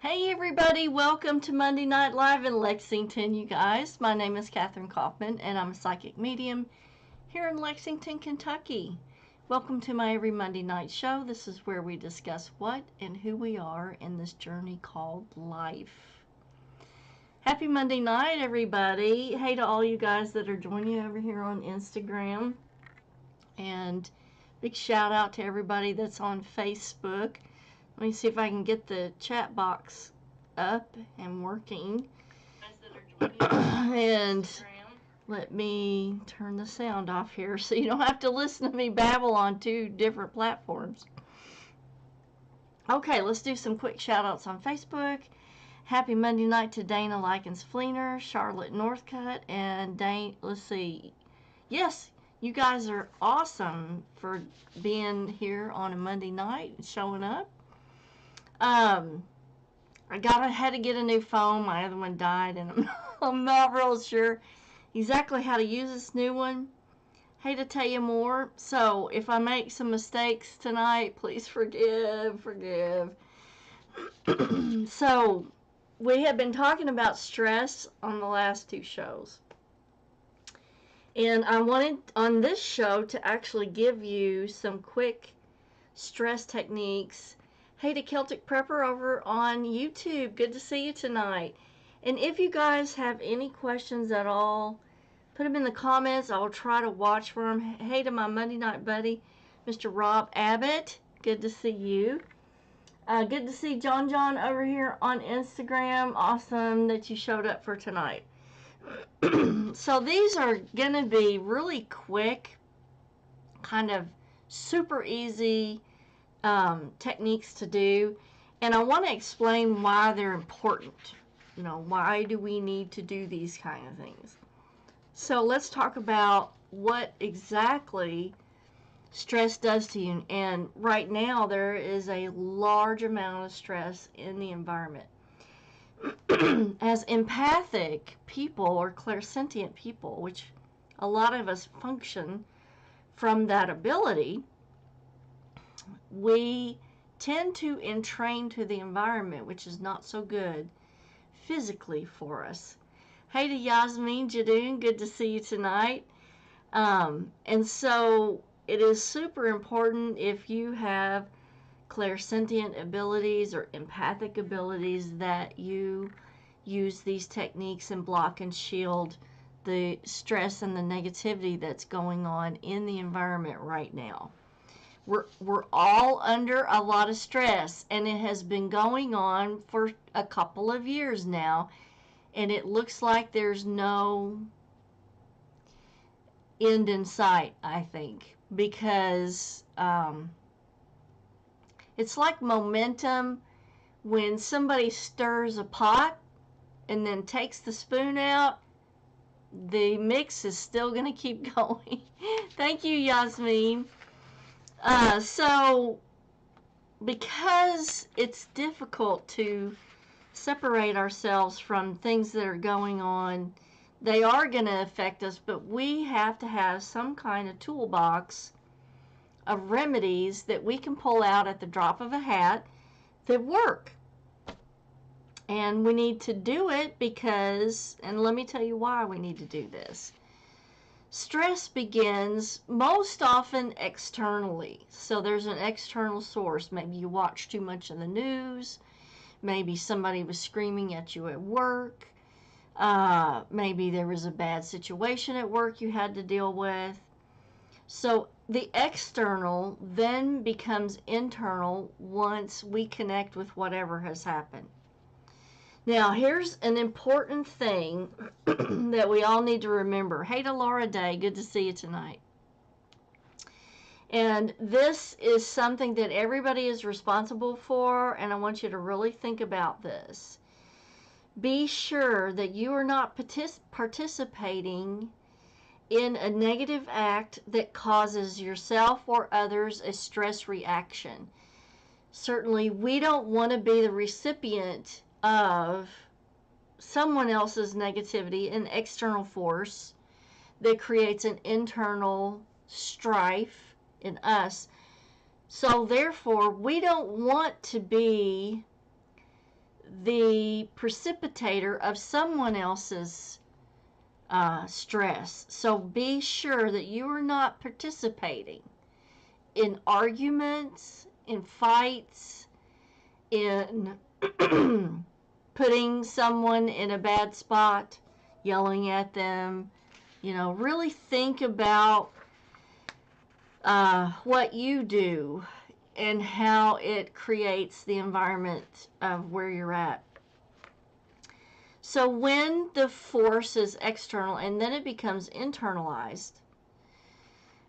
Hey everybody, welcome to Monday Night Live in Lexington, you guys. My name is Kathryn Kauffman and I'm a psychic medium here in Lexington, Kentucky. Welcome to my every Monday night show. This is where we discuss what and who we are in this journey called life. Happy Monday night, everybody. Hey to all you guys that are joining over here on Instagram. And big shout out to everybody that's on Facebook. Let me see if I can get the chat box up and working. And let me turn the sound off here so you don't have to listen to me babble on two different platforms. Okay, let's do some quick shout outs on Facebook. Happy Monday night to Dana Likens Fleener, Charlotte Northcutt, and Dane. Let's see. Yes, you guys are awesome for being here on a Monday night and showing up. I had to get a new phone. My other one died, and I'm not real sure exactly how to use this new one. Hate to tell you more. So if I make some mistakes tonight, please forgive. So we have been talking about stress on the last two shows. And I wanted on this show to actually give you some quick stress techniques. Hey to Celtic Prepper over on YouTube. Good to see you tonight. And if you guys have any questions at all, put them in the comments. I'll try to watch for them. Hey to my Monday night buddy, Mr. Rob Abbott. Good to see you. Good to see John over here on Instagram. Awesome that you showed up for tonight. So these are going to be really quick, kind of super easy techniques to do, and I want to explain why they're important. You know, why do we need to do these kind of things? So let's talk about what exactly stress does to you. And right now there is a large amount of stress in the environment. As empathic people or clairsentient people, which a lot of us function from that ability, we tend to entrain to the environment, which is not so good physically for us. Hey to Yasmin Jadoon, good to see you tonight. And so it is super important if you have clairsentient abilities or empathic abilities that you use these techniques and block and shield the stress and the negativity that's going on in the environment right now. We're all under a lot of stress, and it has been going on for a couple of years now, and it looks like there's no end in sight, I think, because it's like momentum. When somebody stirs a pot and then takes the spoon out, the mix is still going to keep going. Thank you, Yasmin. So because it's difficult to separate ourselves from things that are going on, they are going to affect us, but we have to have some kind of toolbox of remedies that we can pull out at the drop of a hat that work. And we need to do it because, and let me tell you why we need to do this. Stress begins most often externally. So there's an external source. Maybe you watch too much of the news. Maybe somebody was screaming at you at work. Maybe there was a bad situation at work you had to deal with. So the external then becomes internal once we connect with whatever has happened. Now, here's an important thing that we all need to remember. Hey to Laura Day, good to see you tonight. And this is something that everybody is responsible for, and I want you to really think about this. be sure that you are not participating in a negative act that causes yourself or others a stress reaction. Certainly, we don't want to be the recipient of someone else's negativity, an external force that creates an internal strife in us. So therefore, we don't want to be the precipitator of someone else's stress. So be sure that you are not participating in arguments, in fights, in putting someone in a bad spot, yelling at them. Really think about what you do and how it creates the environment of where you're at. So when the force is external and then it becomes internalized,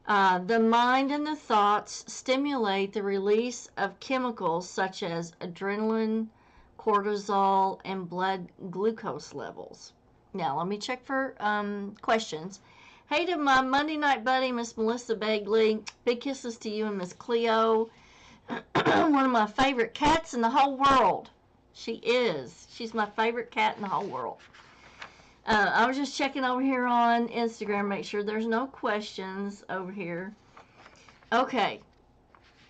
the mind and the thoughts stimulate the release of chemicals such as adrenaline, cortisol, and blood glucose levels. Now, let me check for questions. Hey to my Monday night buddy, Miss Melissa Begley. Big kisses to you and Miss Cleo. One of my favorite cats in the whole world. She is. She's my favorite cat in the whole world. I was just checking over here on Instagram, make sure there's no questions over here. Okay,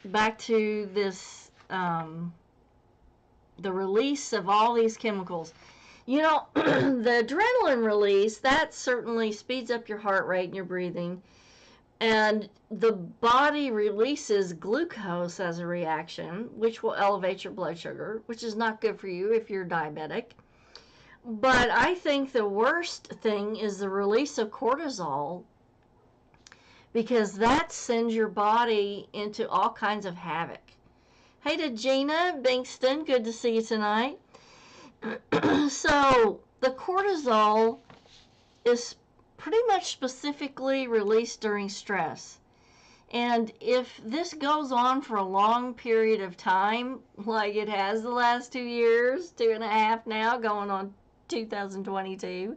back to this, the release of all these chemicals. The adrenaline release, that certainly speeds up your heart rate and your breathing. And the body releases glucose as a reaction, which will elevate your blood sugar, which is not good for you if you're diabetic. But I think the worst thing is the release of cortisol, because that sends your body into all kinds of havoc. Hey to Gina Bankston, good to see you tonight. So the cortisol is pretty much specifically released during stress. And if this goes on for a long period of time, like it has the last 2 years, 2.5 now, going on 2022,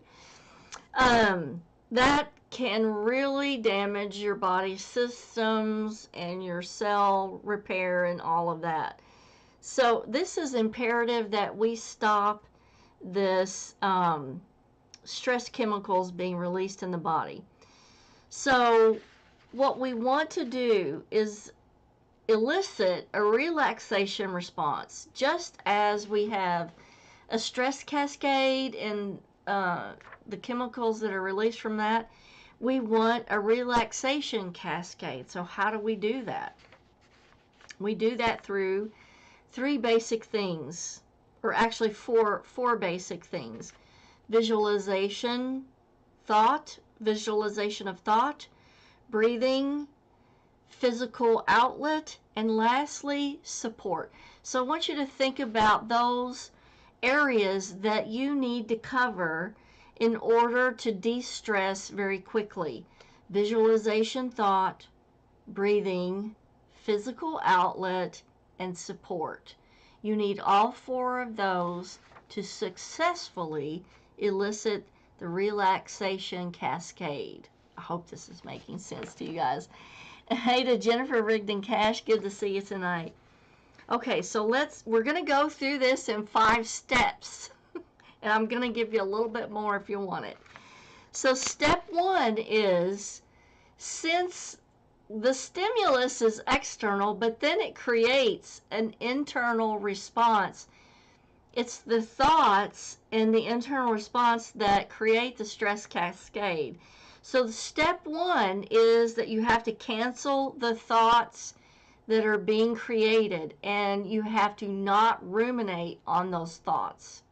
that can really damage your body systems and your cell repair and all of that. So this is imperative that we stop this stress chemicals being released in the body. So what we want to do is elicit a relaxation response, just as we have a stress cascade and the chemicals that are released from that. We want a relaxation cascade. So how do we do that? We do that through 3 basic things, or actually four basic things: visualization of thought, breathing, physical outlet, and lastly, support. So I want you to think about those areas that you need to cover in order to de-stress very quickly: visualization, thought, breathing, physical outlet, and support. You need all 4 of those to successfully elicit the relaxation cascade. I hope this is making sense to you guys. Hey to Jennifer Rigdon Cash, good to see you tonight. Okay, so we're going to go through this in 5 steps. And I'm going to give you a little bit more if you want it. So step 1 is, since the stimulus is external, but then it creates an internal response, it's the thoughts and the internal response that create the stress cascade. So step 1 is that you have to cancel the thoughts that are being created, and you have to not ruminate on those thoughts.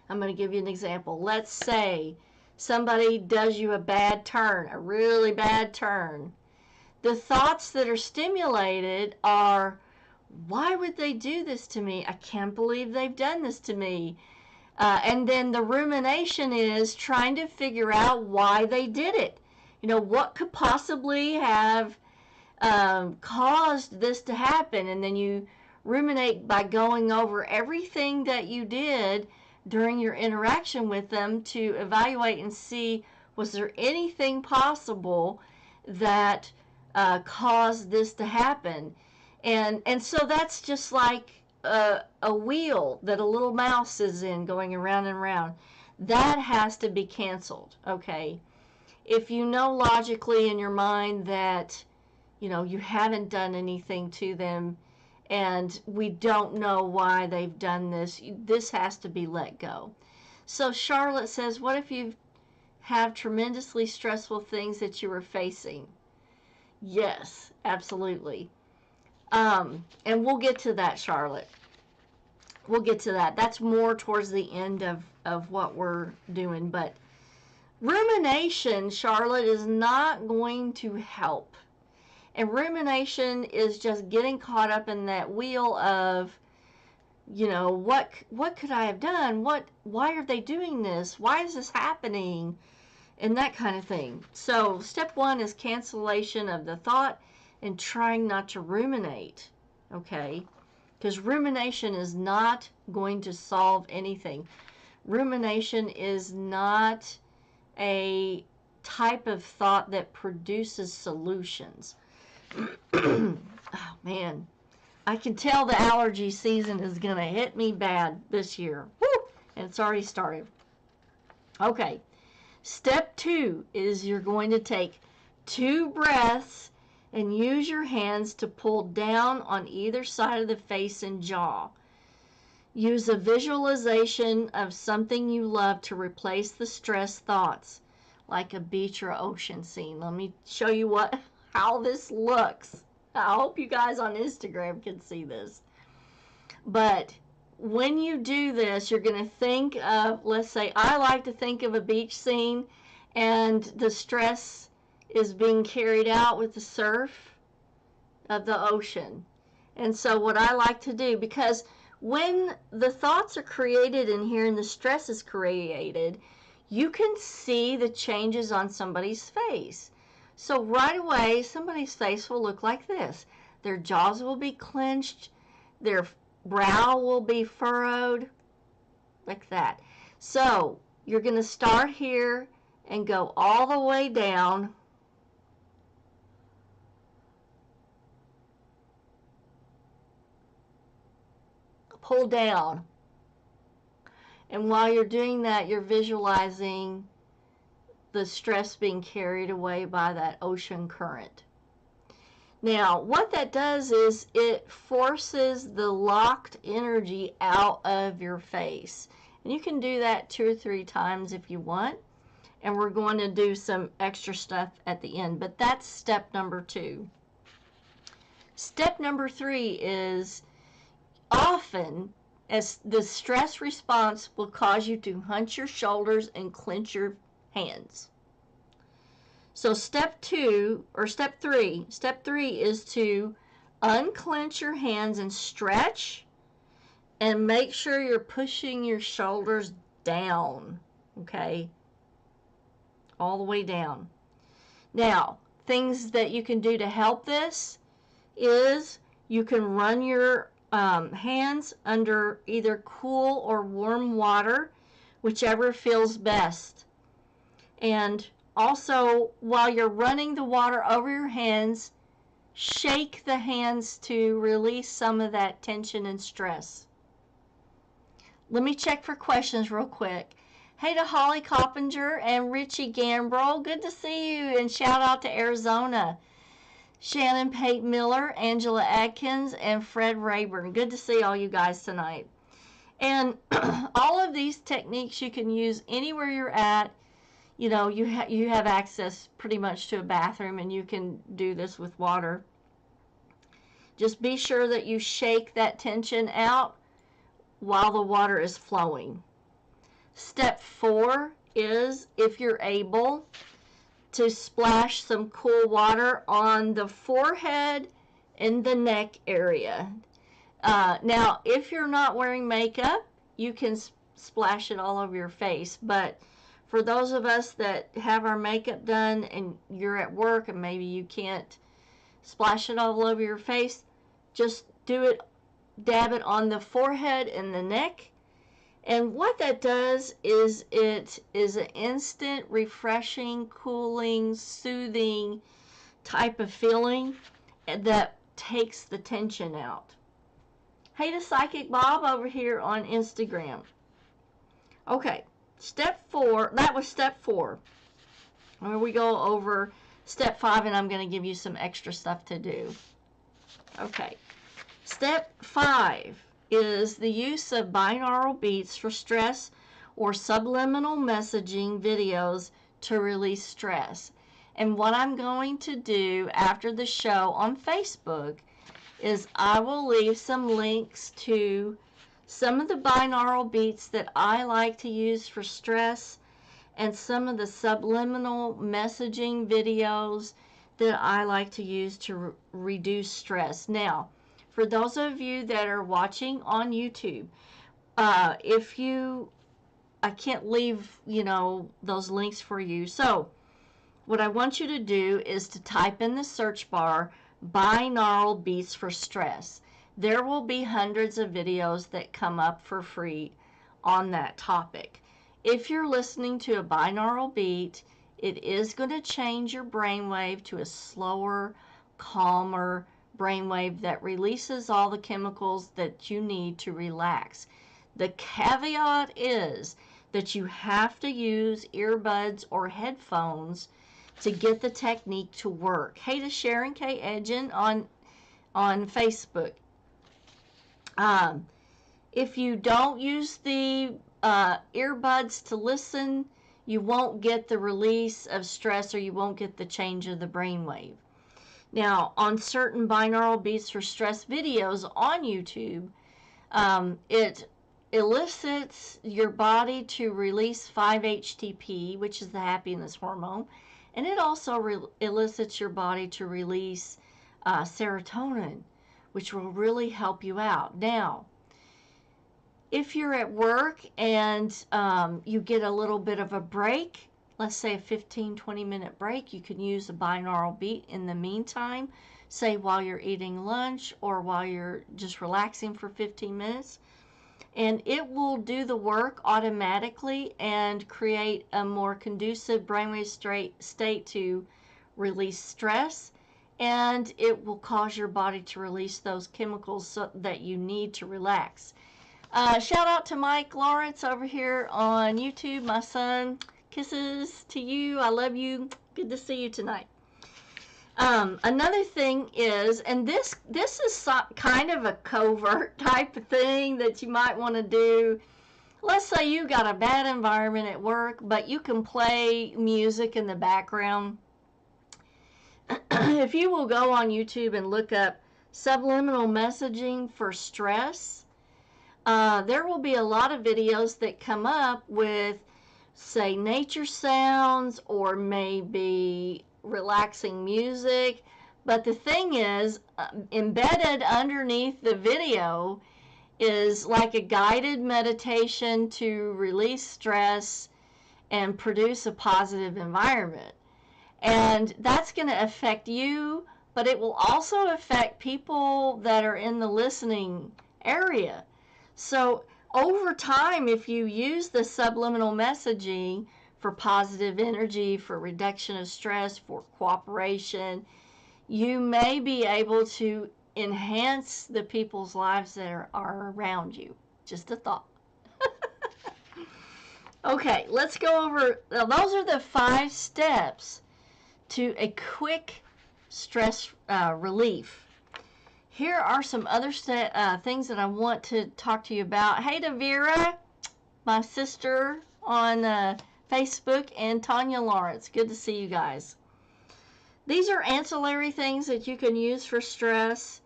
I'm going to give you an example. Let's say somebody does you a bad turn, a really bad turn. The thoughts that are stimulated are, why would they do this to me? I can't believe they've done this to me. And then the rumination is trying to figure out why they did it. What could possibly have caused this to happen? And then you ruminate by going over everything that you did during your interaction with them to evaluate and see, was there anything possible that caused this to happen? And so that's just like a wheel that a little mouse is in going around and around. That has to be canceled, okay? If you know logically in your mind that, you haven't done anything to them and we don't know why they've done this, this has to be let go. So Charlotte says, what if you have tremendously stressful things that you are facing? Yes, absolutely. And we'll get to that, Charlotte. We'll get to that. That's more towards the end of what we're doing. But rumination, Charlotte, is not going to help. And rumination is just getting caught up in that wheel of, what could I have done? Why are they doing this? Why is this happening? And that kind of thing. So step one is cancellation of the thought and trying not to ruminate, okay? Because rumination is not going to solve anything. Rumination is not a type of thought that produces solutions. Oh, man. I can tell the allergy season is going to hit me bad this year. Woo! And it's already started. Okay. Step two is you're going to take 2 breaths and use your hands to pull down on either side of the face and jaw. Use a visualization of something you love to replace the stress thoughts, like a beach or ocean scene. Let me show you how this looks. I hope you guys on Instagram can see this. But when you do this, you're going to think of, let's say, I like to think of a beach scene and the stress is being carried out with the surf of the ocean. And so what I like to do, because when the thoughts are created in here and the stress is created, you can see the changes on somebody's face. So right away, somebody's face will look like this. Their jaws will be clenched, their brow will be furrowed, like that. So you're going to start here and go all the way down. Pull down. And while you're doing that, you're visualizing the stress being carried away by that ocean current. Now, what that does is it forces the locked energy out of your face. And you can do that 2 or 3 times if you want. And we're going to do some extra stuff at the end. But that's step number 2. Step number 3 is often, as the stress response will cause you to hunch your shoulders and clench your hands. So step 3 is to unclench your hands and stretch and make sure you're pushing your shoulders down, okay? All the way down. Now, things that you can do to help this is you can run your hands under either cool or warm water, whichever feels best. And also, while you're running the water over your hands, shake the hands to release some of that tension and stress. Let me check for questions real quick. Hey to Holly Coppinger and Richie Gambrel. Good to see you, and shout out to Arizona. Shannon Pate Miller, Angela Adkins, and Fred Rayburn. Good to see all you guys tonight. And all of these techniques you can use anywhere you're at. You know, you have access pretty much to a bathroom, and you can do this with water. Just be sure that you shake that tension out while the water is flowing. Step 4 is, if you're able, to splash some cool water on the forehead and the neck area. Now, if you're not wearing makeup, you can splash it all over your face. But for those of us that have our makeup done and you're at work and maybe you can't splash it all over your face, just do it, dab it on the forehead and the neck, And what that does is it is an instant, refreshing, cooling, soothing type of feeling that takes the tension out. Hey to Psychic Bob over here on Instagram. Okay, step 4, that was step 4. Where we go over step 5, and I'm going to give you some extra stuff to do. Okay, step 5 is the use of binaural beats for stress or subliminal messaging videos to release stress. And what I'm going to do after the show on Facebook is I will leave some links to some of the binaural beats that I like to use for stress and some of the subliminal messaging videos that I like to use to reduce stress. Now, for those of you that are watching on YouTube, I can't leave, those links for you. So, what I want you to do is to type in the search bar, binaural beats for stress. There will be hundreds of videos that come up for free on that topic. If you're listening to a binaural beat, it is going to change your brainwave to a slower, calmer brainwave that releases all the chemicals that you need to relax. The caveat is that you have to use earbuds or headphones to get the technique to work. Hey to Sharon K. Edgen on Facebook. If you don't use the earbuds to listen, you won't get the release of stress, or you won't get the change of the brainwave. Now, on certain binaural beats for stress videos on YouTube, it elicits your body to release 5-HTP, which is the happiness hormone, and it also elicits your body to release serotonin, which will really help you out. Now, if you're at work and you get a little bit of a break, let's say a 15-20 minute break, you can use a binaural beat in the meantime, say while you're eating lunch or while you're just relaxing for 15 minutes, and it will do the work automatically and create a more conducive brainwave state to release stress, and it will cause your body to release those chemicals that you need to relax. Shout out to Mike Lawrence over here on YouTube, my son. Kisses to you. I love you. Good to see you tonight. Another thing is, and this is kind of a covert type of thing that you might want to do. Let's say you got a bad environment at work, but you can play music in the background. If you will go on YouTube and look up subliminal messaging for stress, there will be a lot of videos that come up with, say, nature sounds or maybe relaxing music. But the thing is, embedded underneath the video is like a guided meditation to release stress and produce a positive environment. And that's going to affect you, but it will also affect people that are in the listening area. So over time, if you use the subliminal messaging for positive energy, for reduction of stress, for cooperation, you may be able to enhance the people's lives that are around you. Just a thought. Okay, let's go over, those are the 5 steps to a quick stress relief. Here are some other things that I want to talk to you about. Hey to Vera, my sister on Facebook, and Tanya Lawrence. Good to see you guys. These are ancillary things that you can use for stress.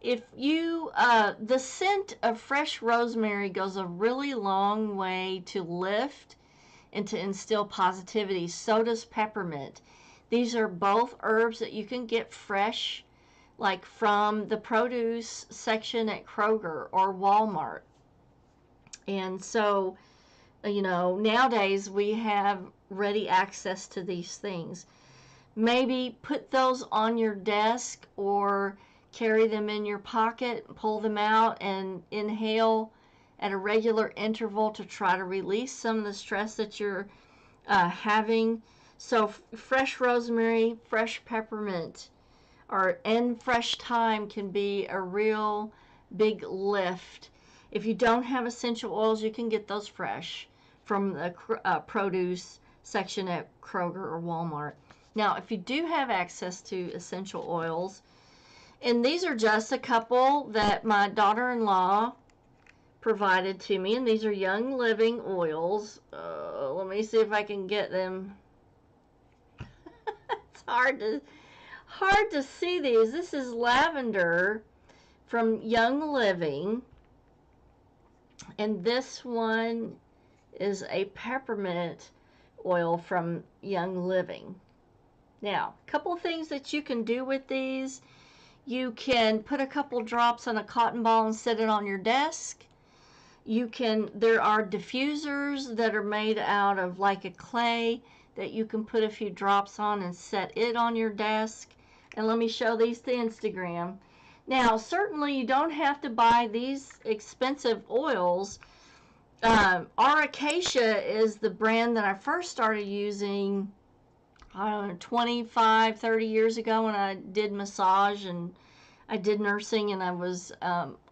If you, the scent of fresh rosemary goes a really long way to lift and to instill positivity. So does peppermint. These are both herbs that you can get fresh, like from the produce section at Kroger or Walmart. And so, nowadays we have ready access to these things. Maybe put those on your desk or carry them in your pocket, pull them out and inhale at a regular interval to try to release some of the stress that you're having. So fresh rosemary, fresh peppermint, and fresh thyme can be a real big lift. If you don't have essential oils, you can get those fresh from the produce section at Kroger or Walmart. Now, if you do have access to essential oils, and these are just a couple that my daughter-in-law provided to me, and these are Young Living oils. Let me see if I can get them. It's hard to see these. This is lavender from Young Living, and this one is a peppermint oil from Young Living. Now, a couple of things that you can do with these. You can put a couple drops on a cotton ball and set it on your desk. There are diffusers that are made out of like a clay that you can put a few drops on and set it on your desk. And let me show these to Instagram. Now, certainly you don't have to buy these expensive oils. Our Acacia is the brand that I first started using, I don't know, 25, 30 years ago when I did massage and I did nursing, and I was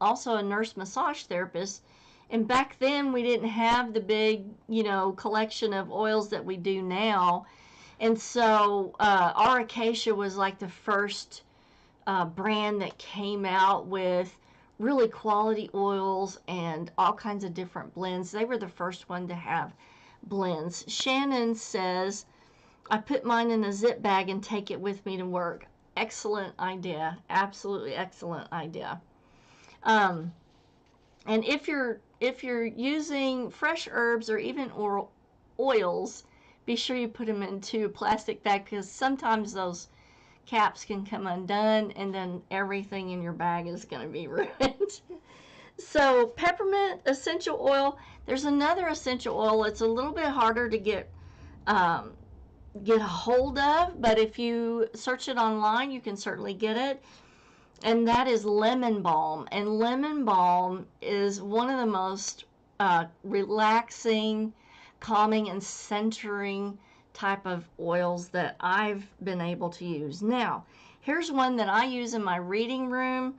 also a nurse massage therapist. And back then we didn't have the big, collection of oils that we do now. And so our Acacia was like the first brand that came out with really quality oils and all kinds of different blends. They were the first one to have blends. Shannon says, I put mine in a zip bag and take it with me to work. Excellent idea. Absolutely excellent idea. And if you're using fresh herbs or even oils, be sure you put them into a plastic bag, because sometimes those caps can come undone and then everything in your bag is going to be ruined. So peppermint essential oil. There's another essential oil. It's a little bit harder to get a hold of, but if you search it online, you can certainly get it. And that is lemon balm. And lemon balm is one of the most relaxing, calming, and centering type of oils that I've been able to use. Now, here's one that I use in my reading room,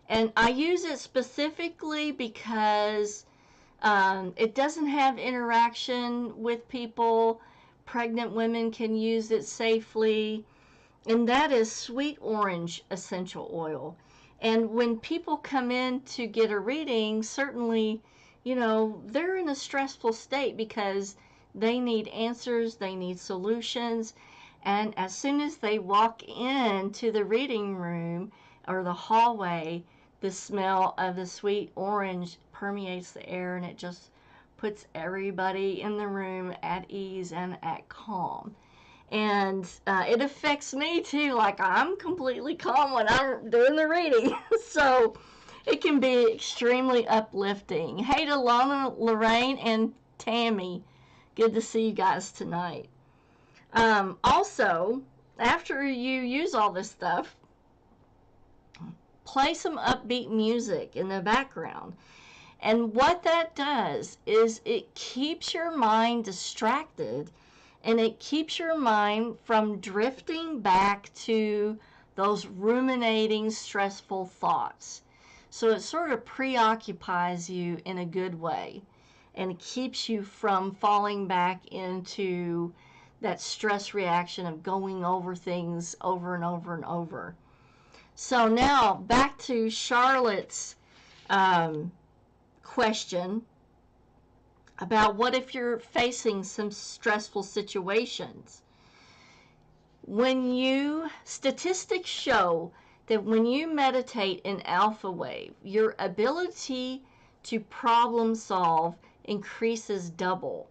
and I use it specifically because it doesn't have interaction with people. Pregnant women can use it safely, and that is sweet orange essential oil. And when people come in to get a reading, certainly, they're in a stressful state because they need answers, they need solutions, and as soon as they walk into the reading room or the hallway, the smell of the sweet orange permeates the air, and it just puts everybody in the room at ease and at calm. And it affects me too. Like, I'm completely calm when I'm doing the reading. So it can be extremely uplifting. Hey to Lana, Lorraine, and Tammy. Good to see you guys tonight. Also, after you use all this stuff, play some upbeat music in the background. And what that does is it keeps your mind distracted, and it keeps your mind from drifting back to those ruminating, stressful thoughts. So it sort of preoccupies you in a good way, and it keeps you from falling back into that stress reaction of going over things over and over and over. So now back to Charlotte's question about what if you're facing some stressful situations. Statistics show that when you meditate in alpha wave, your ability to problem solve increases double.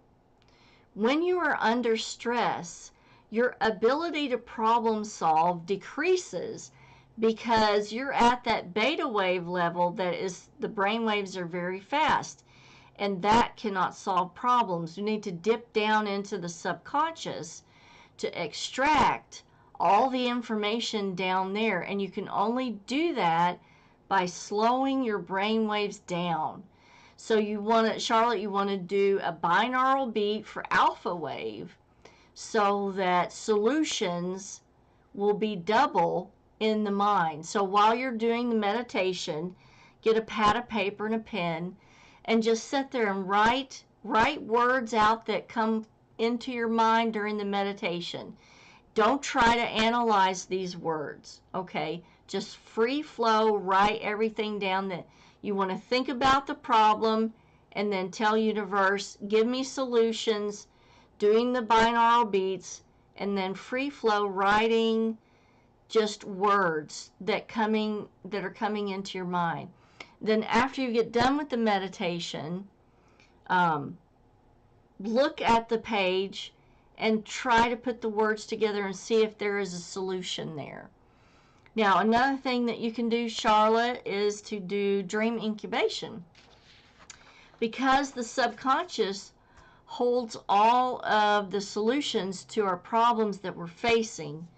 When you are under stress, your ability to problem solve decreases because you're at that beta wave level that is, the brain waves are very fast, and that cannot solve problems. You need to dip down into the subconscious to extract all the information down there, and you can only do that by slowing your brain waves down. So you want to, Charlotte, you want to do a binaural beat for alpha wave so that solutions will be double in the mind. So while you're doing the meditation, get a pad of paper and a pen and just sit there and write words out that come into your mind during the meditation. Don't try to analyze these words, okay? Just free flow, write everything down that you want to think about the problem, and then tell universe, give me solutions, doing the binaural beats, and then free flow writing just words that are coming into your mind. Then after you get done with the meditation, look at the page and try to put the words together and see if there is a solution there. Now, another thing that you can do, Charlotte, is to do dream incubation. Because the subconscious holds all of the solutions to our problems that we're facing.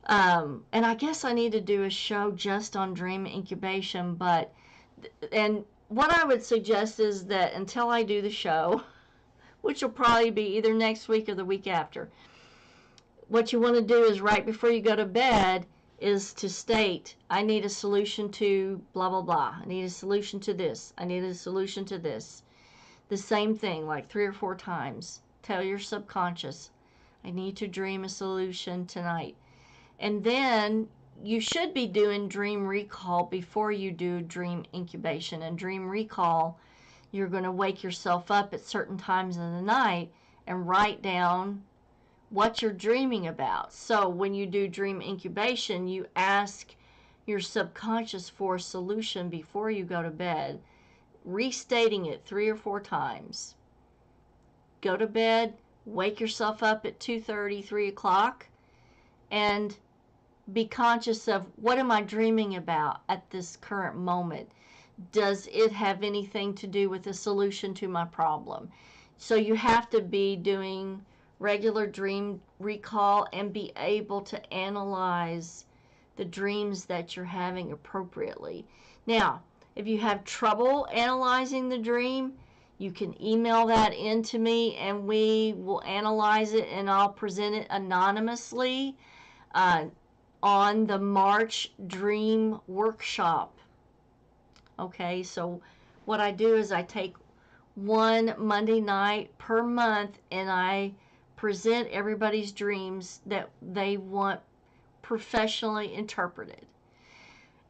And I guess I need to do a show just on dream incubation, and what I would suggest is that until I do the show, which will probably be either next week or the week after, what you want to do is right before you go to bed is to state, I need a solution to blah, blah, blah. I need a solution to this. I need a solution to this. The same thing, like 3 or 4 times. Tell your subconscious, I need to dream a solution tonight. And then you should be doing dream recall before you do dream incubation. And dream recall, you're going to wake yourself up at certain times in the night and write down what you're dreaming about. So when you do dream incubation, you ask your subconscious for a solution before you go to bed, restating it 3 or 4 times. Go to bed, wake yourself up at 2:30, 3 o'clock, and be conscious of, what am I dreaming about at this current moment? Does it have anything to do with a solution to my problem? So you have to be doing regular dream recall and be able to analyze the dreams that you're having appropriately. Now, if you have trouble analyzing the dream, you can email that in to me and we will analyze it, and I'll present it anonymously on the March Dream Workshop. Okay, so what I do is I take one Monday night per month and I present everybody's dreams that they want professionally interpreted.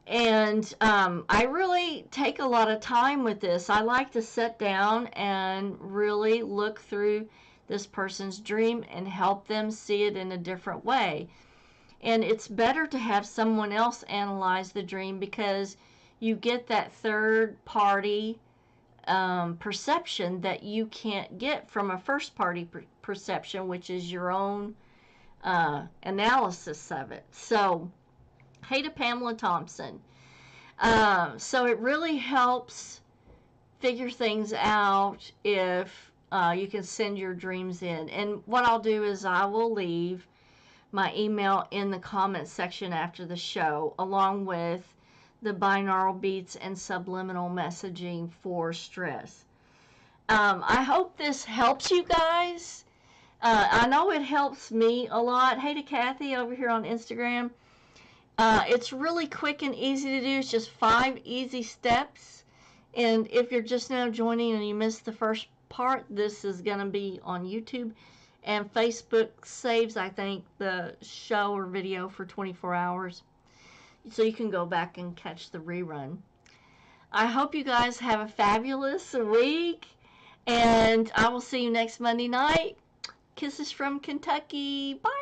And I really take a lot of time with this. I like to sit down and really look through this person's dream and help them see it in a different way. And it's better to have someone else analyze the dream because you get that third party perception that you can't get from a first party perception, which is your own analysis of it. So, hey to Pamela Thompson. So it really helps figure things out if you can send your dreams in. And what I'll do is I will leave my email in the comments section after the show, along with the binaural beats and subliminal messaging for stress. I hope this helps you guys. I know it helps me a lot. Hey to Kathy over here on Instagram. It's really quick and easy to do. It's just 5 easy steps. And if you're just now joining and you missed the first part, this is going to be on YouTube. And Facebook saves, I think, the show or video for 24 hours. So you can go back and catch the rerun. I hope you guys have a fabulous week. And I will see you next Monday night. Kisses from Kentucky. Bye.